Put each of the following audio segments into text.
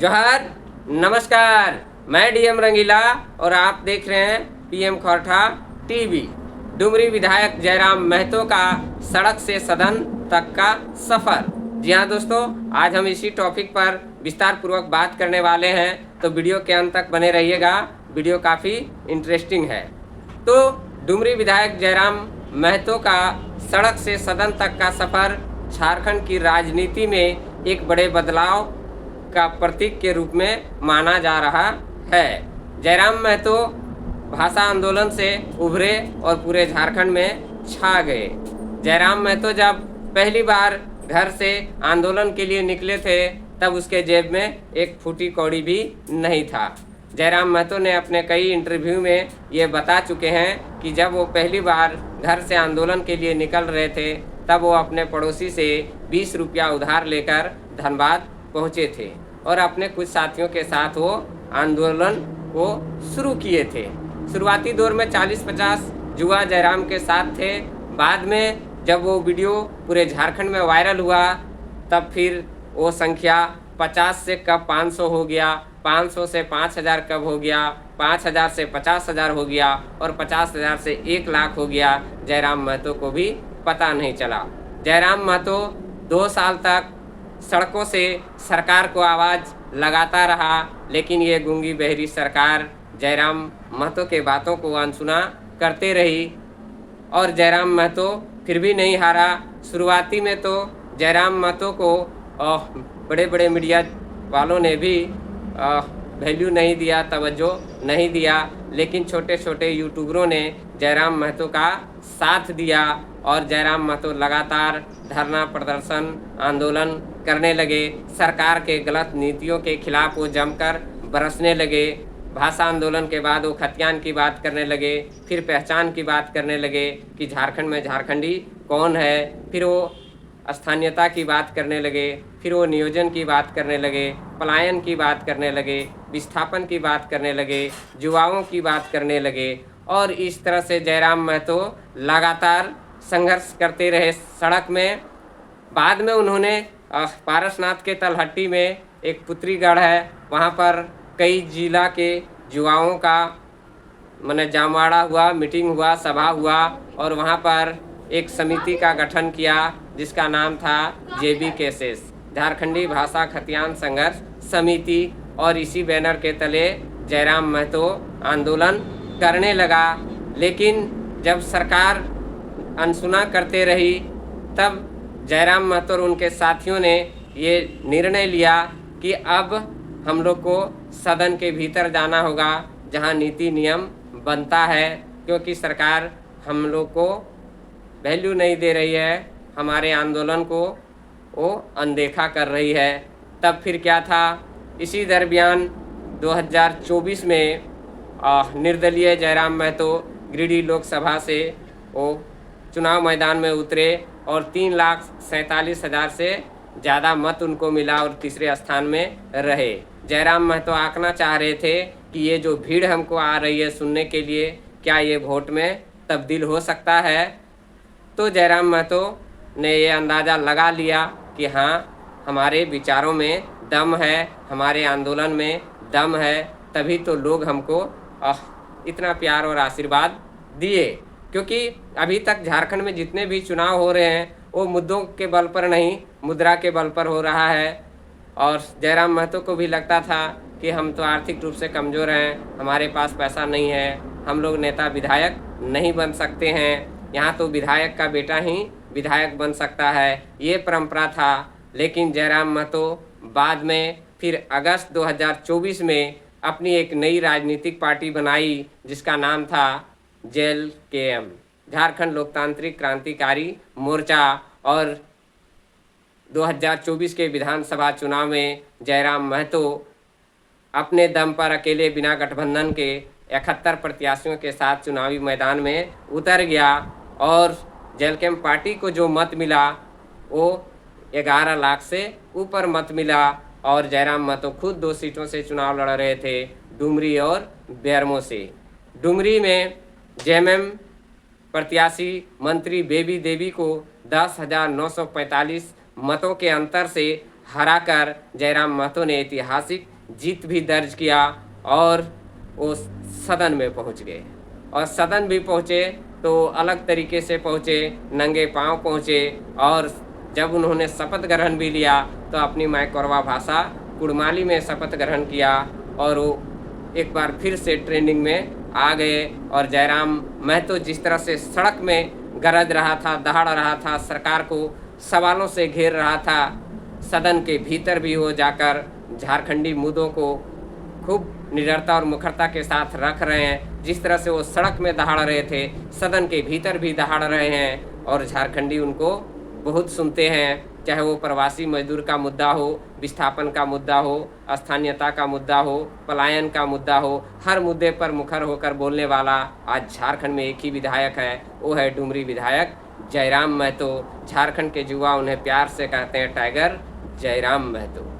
जोहार, नमस्कार। मैं डीएम रंगीला और आप देख रहे हैं पीएम खोरठा टीवी। डुमरी विधायक जयराम महतो का सड़क से सदन तक का सफर। जी हाँ दोस्तों, आज हम इसी टॉपिक पर विस्तार पूर्वक बात करने वाले हैं, तो वीडियो के अंत तक बने रहिएगा। वीडियो काफ़ी इंटरेस्टिंग है। तो डुमरी विधायक जयराम महतो का सड़क से सदन तक का सफर झारखंड की राजनीति में एक बड़े बदलाव का प्रतीक के रूप में माना जा रहा है। जयराम महतो भाषा आंदोलन से उभरे और पूरे झारखंड में छा गए। जयराम महतो जब पहली बार घर से आंदोलन के लिए निकले थे, तब उसके जेब में एक फूटी कौड़ी भी नहीं था। जयराम महतो ने अपने कई इंटरव्यू में ये बता चुके हैं कि जब वो पहली बार घर से आंदोलन के लिए निकल रहे थे, तब वो अपने पड़ोसी से 20 रुपया उधार लेकर धनबाद पहुँचे थे और अपने कुछ साथियों के साथ वो आंदोलन को शुरू किए थे। शुरुआती दौर में 40-50 युवा जयराम के साथ थे। बाद में जब वो वीडियो पूरे झारखंड में वायरल हुआ, तब फिर वो संख्या 50 से कब 500 हो गया, 500 से 5000 कब हो गया, 5000 से 50,000 हो गया और 50,000 से 1 लाख हो गया। जयराम महतो को भी पता नहीं चला। जयराम महतो 2 साल तक सड़कों से सरकार को आवाज़ लगाता रहा, लेकिन ये गूंगी बहरी सरकार जयराम महतो के बातों को अनसुना करते रही और जयराम महतो फिर भी नहीं हारा। शुरुआती में तो जयराम महतो को बड़े बड़े मीडिया वालों ने भी वैल्यू नहीं दिया, तवज्जो नहीं दिया, लेकिन छोटे छोटे यूट्यूबरों ने जयराम महतो का साथ दिया और जयराम महतो लगातार धरना प्रदर्शन आंदोलन करने लगे। सरकार के गलत नीतियों के खिलाफ वो जमकर बरसने लगे। भाषा आंदोलन के बाद वो खतियान की बात करने लगे, फिर पहचान की बात करने लगे कि झारखंड में झारखंडी कौन है, फिर वो स्थानीयता की बात करने लगे, फिर वो नियोजन की बात करने लगे, पलायन की बात करने लगे, विस्थापन की बात करने लगे, युवाओं की बात करने लगे और इस तरह से जयराम महतो लगातार संघर्ष करते रहे सड़क में। बाद में उन्होंने पारसनाथ के तलहट्टी में एक पुत्रीगढ़ है, वहाँ पर कई जिला के युवाओं का माने जामवाड़ा हुआ, मीटिंग हुआ, सभा हुआ और वहाँ पर एक समिति का गठन किया जिसका नाम था JBKSS, झारखंडी भाषा खतियान संघर्ष समिति, और इसी बैनर के तले जयराम महतो आंदोलन करने लगा। लेकिन जब सरकार अनसुना करते रही, तब जयराम महतो और उनके साथियों ने ये निर्णय लिया कि अब हम लोग को सदन के भीतर जाना होगा, जहां नीति नियम बनता है, क्योंकि सरकार हम लोग को वैल्यू नहीं दे रही है, हमारे आंदोलन को वो अनदेखा कर रही है। तब फिर क्या था, इसी दरमियान 2024 में निर्दलीय जयराम महतो गिरिडीह लोकसभा से वो चुनाव मैदान में उतरे और 3,47,000 से ज़्यादा मत उनको मिला और तीसरे स्थान में रहे। जयराम महतो आंकना चाह रहे थे कि ये जो भीड़ हमको आ रही है सुनने के लिए, क्या ये वोट में तब्दील हो सकता है। तो जयराम महतो ने ये अंदाज़ा लगा लिया कि हाँ, हमारे विचारों में दम है, हमारे आंदोलन में दम है, तभी तो लोग हमको इतना प्यार और आशीर्वाद दिए। क्योंकि अभी तक झारखंड में जितने भी चुनाव हो रहे हैं वो मुद्दों के बल पर नहीं, मुद्रा के बल पर हो रहा है। और जयराम महतो को भी लगता था कि हम तो आर्थिक रूप से कमज़ोर हैं, हमारे पास पैसा नहीं है, हम लोग नेता विधायक नहीं बन सकते हैं, यहाँ तो विधायक का बेटा ही विधायक बन सकता है, ये परंपरा था। लेकिन जयराम महतो बाद में फिर अगस्त 2024 में अपनी एक नई राजनीतिक पार्टी बनाई जिसका नाम था JLKM, झारखंड लोकतांत्रिक क्रांतिकारी मोर्चा, और 2024 के विधानसभा चुनाव में जयराम महतो अपने दम पर अकेले बिना गठबंधन के 71 प्रत्याशियों के साथ चुनावी मैदान में उतर गया और JLKM पार्टी को जो मत मिला वो 11 लाख से ऊपर मत मिला और जयराम महतो खुद 2 सीटों से चुनाव लड़ रहे थे, डुमरी और बेरमो से। डुमरी में JMM प्रत्याशी मंत्री बेबी देवी को 10,945 मतों के अंतर से हराकर जयराम महतो ने ऐतिहासिक जीत भी दर्ज किया और वो सदन में पहुंच गए। और सदन भी पहुंचे तो अलग तरीके से पहुंचे, नंगे पांव पहुंचे। और जब उन्होंने शपथ ग्रहण भी लिया तो अपनी मायकोरवा भाषा कुड़माली में शपथ ग्रहण किया और वो एक बार फिर से ट्रेंडिंग में आ गए। और जयराम महतो जिस तरह से सड़क में गरज रहा था, दहाड़ रहा था, सरकार को सवालों से घेर रहा था, सदन के भीतर भी हो जाकर झारखंडी मुद्दों को खूब निडरता और मुखरता के साथ रख रहे हैं। जिस तरह से वो सड़क में दहाड़ रहे थे, सदन के भीतर भी दहाड़ रहे हैं और झारखंडी उनको बहुत सुनते हैं। चाहे वो प्रवासी मजदूर का मुद्दा हो, विस्थापन का मुद्दा हो, स्थानीयता का मुद्दा हो, पलायन का मुद्दा हो, हर मुद्दे पर मुखर होकर बोलने वाला आज झारखंड में एक ही विधायक है, वो है डुमरी विधायक जयराम महतो। झारखंड के युवा उन्हें प्यार से कहते हैं टाइगर जयराम महतो।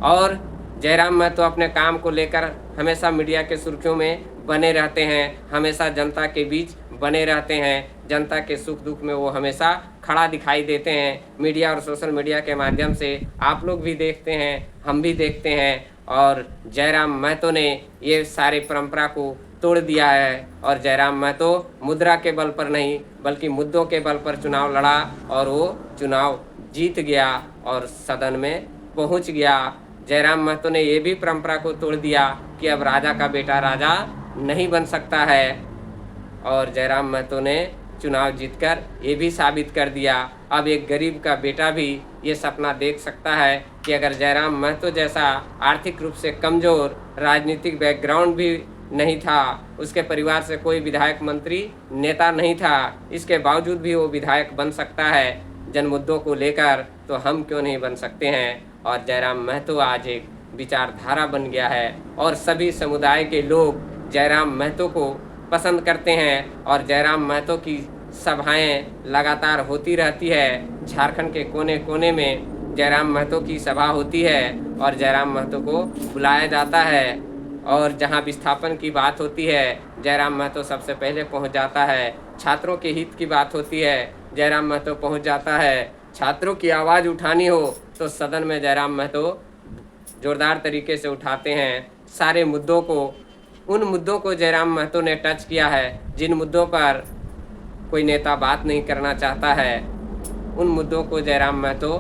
और जयराम महतो अपने काम को लेकर हमेशा मीडिया के सुर्खियों में बने रहते हैं, हमेशा जनता के बीच बने रहते हैं। जनता के सुख दुख में वो हमेशा खड़ा दिखाई देते हैं। मीडिया और सोशल मीडिया के माध्यम से आप लोग भी देखते हैं, हम भी देखते हैं। और जयराम महतो ने ये सारी परंपरा को तोड़ दिया है। और जयराम महतो मुद्रा के बल पर नहीं बल्कि मुद्दों के बल पर चुनाव लड़ा और वो चुनाव जीत गया और सदन में पहुंच गया। जयराम महतो ने ये भी परंपरा को तोड़ दिया कि अब राजा का बेटा राजा नहीं बन सकता है। और जयराम महतो ने चुनाव जीतकर ये भी साबित कर दिया, अब एक गरीब का बेटा भी ये सपना देख सकता है कि अगर जयराम महतो जैसा आर्थिक रूप से कमज़ोर, राजनीतिक बैकग्राउंड भी नहीं था, उसके परिवार से कोई विधायक, मंत्री, नेता नहीं था, इसके बावजूद भी वो विधायक बन सकता है जन मुद्दों को लेकर, तो हम क्यों नहीं बन सकते हैं। और जयराम महतो आज एक विचारधारा बन गया है और सभी समुदाय के लोग जयराम महतो को पसंद करते हैं। और जयराम महतो की सभाएं लगातार होती रहती है। झारखंड के कोने कोने में जयराम महतो की सभा होती है और जयराम महतो को बुलाया जाता है। और जहां विस्थापन की बात होती है, जयराम महतो सबसे पहले पहुंच जाता है। छात्रों के हित की बात होती है, जयराम महतो पहुंच जाता है। छात्रों की आवाज़ उठानी हो तो सदन में जयराम महतो जोरदार तरीके से उठाते हैं। सारे मुद्दों को, उन मुद्दों को जयराम महतो ने टच किया है जिन मुद्दों पर कोई नेता बात नहीं करना चाहता है, उन मुद्दों को जयराम महतो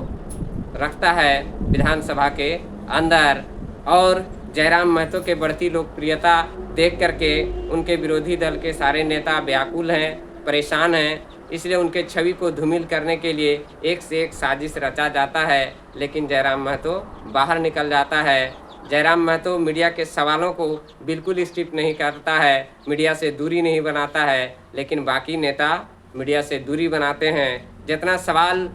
रखता है विधानसभा के अंदर। और जयराम महतो के बढ़ती लोकप्रियता देख करके उनके विरोधी दल के सारे नेता व्याकुल हैं, परेशान हैं। इसलिए उनके छवि को धूमिल करने के लिए एक से एक साजिश रचा जाता है, लेकिन जयराम महतो बाहर निकल जाता है। जयराम महतो मीडिया के सवालों को बिल्कुल स्किप नहीं करता है, मीडिया से दूरी नहीं बनाता है, लेकिन बाकी नेता मीडिया से दूरी बनाते हैं। जितना सवाल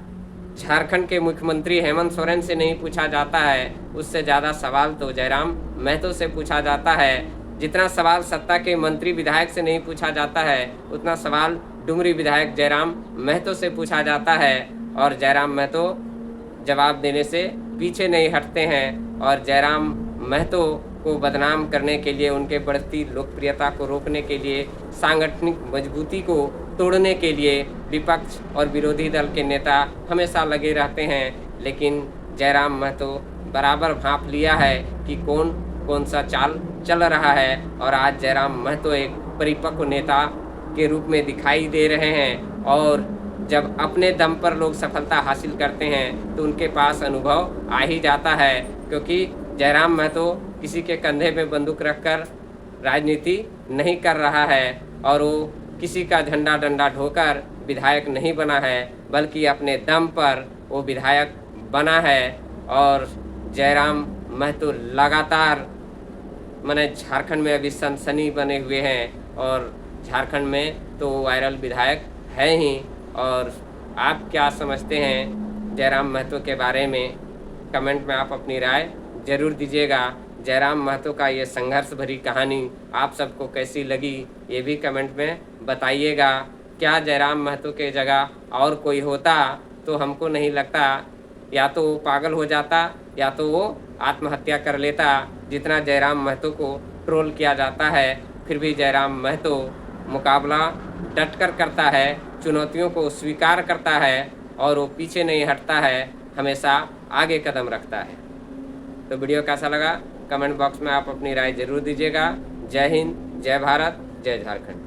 झारखंड के मुख्यमंत्री हेमंत सोरेन से नहीं पूछा जाता है, उससे ज़्यादा सवाल तो जयराम महतो से पूछा जाता है। जितना सवाल सत्ता के मंत्री विधायक से नहीं पूछा जाता है, उतना सवाल डुमरी विधायक जयराम महतो से पूछा जाता है। और जयराम महतो जवाब देने से पीछे नहीं हटते हैं। और जयराम महतो को बदनाम करने के लिए, उनके बढ़ती लोकप्रियता को रोकने के लिए, सांगठनिक मजबूती को तोड़ने के लिए विपक्ष और विरोधी दल के नेता हमेशा लगे रहते हैं। लेकिन जयराम महतो बराबर भांप लिया है कि कौन सा चाल चल रहा है। और आज जयराम महतो एक परिपक्व नेता के रूप में दिखाई दे रहे हैं। और जब अपने दम पर लोग सफलता हासिल करते हैं तो उनके पास अनुभव आ ही जाता है, क्योंकि जयराम महतो किसी के कंधे में बंदूक रखकर राजनीति नहीं कर रहा है और वो किसी का झंडा डंडा ढोकर विधायक नहीं बना है, बल्कि अपने दम पर वो विधायक बना है। और जयराम महतो लगातार माने झारखंड में अभी सनसनी बने हुए हैं और झारखंड में तो वायरल विधायक है ही। और आप क्या समझते हैं जयराम महतो के बारे में, कमेंट में आप अपनी राय ज़रूर दीजिएगा। जयराम महतो का ये संघर्ष भरी कहानी आप सबको कैसी लगी ये भी कमेंट में बताइएगा। क्या जयराम महतो के जगह और कोई होता तो हमको नहीं लगता या तो वो पागल हो जाता या तो वो आत्महत्या कर लेता। जितना जयराम महतो को ट्रोल किया जाता है, फिर भी जयराम महतो मुकाबला डटकर करता है, चुनौतियों को स्वीकार करता है और वो पीछे नहीं हटता है, हमेशा आगे कदम रखता है। तो वीडियो कैसा लगा कमेंट बॉक्स में आप अपनी राय जरूर दीजिएगा। जय हिंद, जय भारत, जय झारखंड।